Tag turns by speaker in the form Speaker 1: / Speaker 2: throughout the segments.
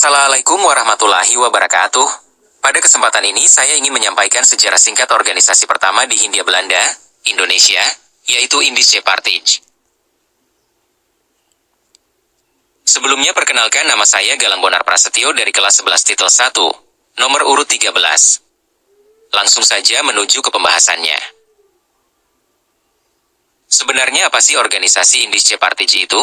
Speaker 1: Assalamualaikum warahmatullahi wabarakatuh. Pada kesempatan ini saya ingin menyampaikan sejarah singkat organisasi pertama di Hindia Belanda, Indonesia, yaitu Indische Partij. Sebelumnya perkenalkan, nama saya Galang Bonar Prasetyo dari kelas 11 titel 1, nomor urut 13. Langsung saja menuju ke pembahasannya. Sebenarnya apa sih organisasi Indische Partij itu?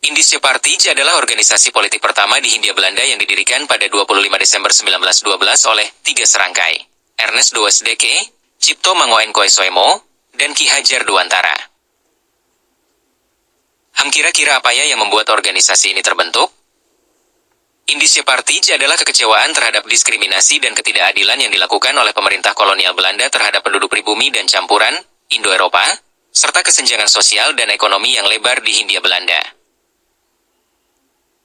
Speaker 1: Indische Partij adalah organisasi politik pertama di Hindia Belanda yang didirikan pada 25 Desember 1912 oleh 3 serangkai, Ernest Douwesdeke, Cipto Mangoenkoesoemo, dan Ki Hajar Dewantara. Kira-kira apa ya yang membuat organisasi ini terbentuk? Indische Partij adalah kekecewaan terhadap diskriminasi dan ketidakadilan yang dilakukan oleh pemerintah kolonial Belanda terhadap penduduk pribumi dan campuran, Indo-Eropa, serta kesenjangan sosial dan ekonomi yang lebar di Hindia Belanda.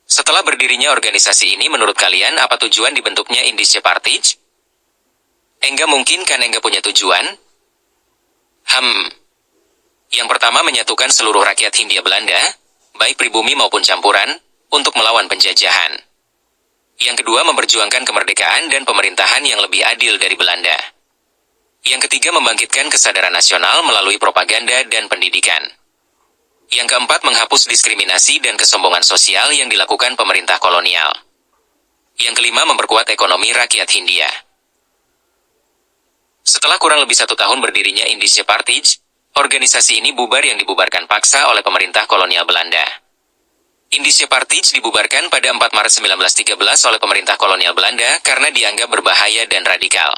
Speaker 1: Setelah berdirinya organisasi ini, menurut kalian apa tujuan dibentuknya Indische Partij? Enggak mungkin kan enggak punya tujuan? Yang pertama, menyatukan seluruh rakyat Hindia Belanda, baik pribumi maupun campuran, untuk melawan penjajahan. Yang kedua, memperjuangkan kemerdekaan dan pemerintahan yang lebih adil dari Belanda. Yang ketiga, membangkitkan kesadaran nasional melalui propaganda dan pendidikan. Yang keempat, menghapus diskriminasi dan kesombongan sosial yang dilakukan pemerintah kolonial. Yang kelima, memperkuat ekonomi rakyat Hindia. Setelah kurang lebih 1 tahun berdirinya Indische Partij, organisasi ini bubar yang dibubarkan paksa oleh pemerintah kolonial Belanda. Indische Partij dibubarkan pada 4 Maret 1913 oleh pemerintah kolonial Belanda karena dianggap berbahaya dan radikal.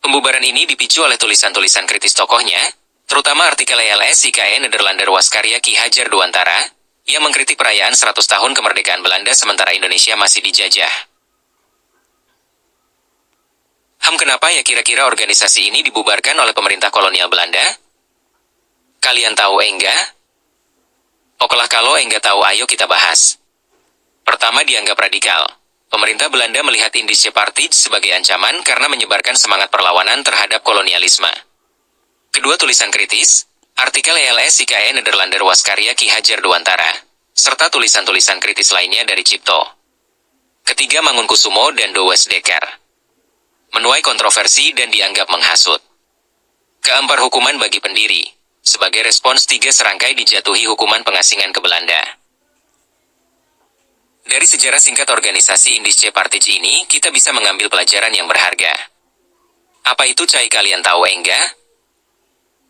Speaker 1: Pembubaran ini dipicu oleh tulisan-tulisan kritis tokohnya, terutama artikel ELS IKE Nederlander Waskarya Ki Hajar Dewantara, yang mengkritik perayaan 100 tahun kemerdekaan Belanda sementara Indonesia masih dijajah. Kenapa ya kira-kira organisasi ini dibubarkan oleh pemerintah kolonial Belanda? Kalian tahu enggak? Okelah, kalau enggak tahu, ayo kita bahas. Pertama, dianggap radikal. Pemerintah Belanda melihat Indische Partij sebagai ancaman karena menyebarkan semangat perlawanan terhadap kolonialisme. Kedua, tulisan kritis, artikel ELS IKE Nederlander Waskarya Ki Hajar Dewantara, serta tulisan-tulisan kritis lainnya dari Cipto. Ketiga, Mangunkusumo dan Douwesdekker. Menuai kontroversi dan dianggap menghasut. Keempat, hukuman bagi pendiri. Sebagai respons, 3 serangkai dijatuhi hukuman pengasingan ke Belanda. Dari sejarah singkat organisasi Indische Partij ini, kita bisa mengambil pelajaran yang berharga. Apa itu, cai, kalian tahu enggak?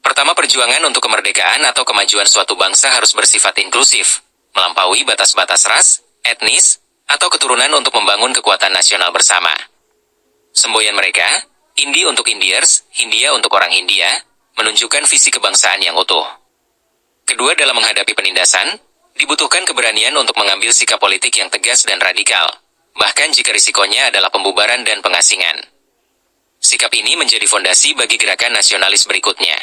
Speaker 1: Pertama, perjuangan untuk kemerdekaan atau kemajuan suatu bangsa harus bersifat inklusif, melampaui batas-batas ras, etnis, atau keturunan untuk membangun kekuatan nasional bersama. Semboyan mereka, Indi untuk Indiers, Hindia untuk orang Hindia, menunjukkan visi kebangsaan yang utuh. Kedua, dalam menghadapi penindasan, dibutuhkan keberanian untuk mengambil sikap politik yang tegas dan radikal, bahkan jika risikonya adalah pembubaran dan pengasingan. Sikap ini menjadi fondasi bagi gerakan nasionalis berikutnya.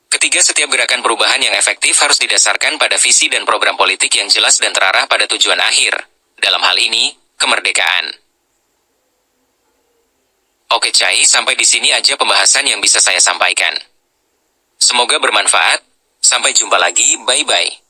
Speaker 1: Ketiga, setiap gerakan perubahan yang efektif harus didasarkan pada visi dan program politik yang jelas dan terarah pada tujuan akhir, dalam hal ini, kemerdekaan. Oke, cai, sampai di sini aja pembahasan yang bisa saya sampaikan. Semoga bermanfaat. Sampai jumpa lagi, bye-bye.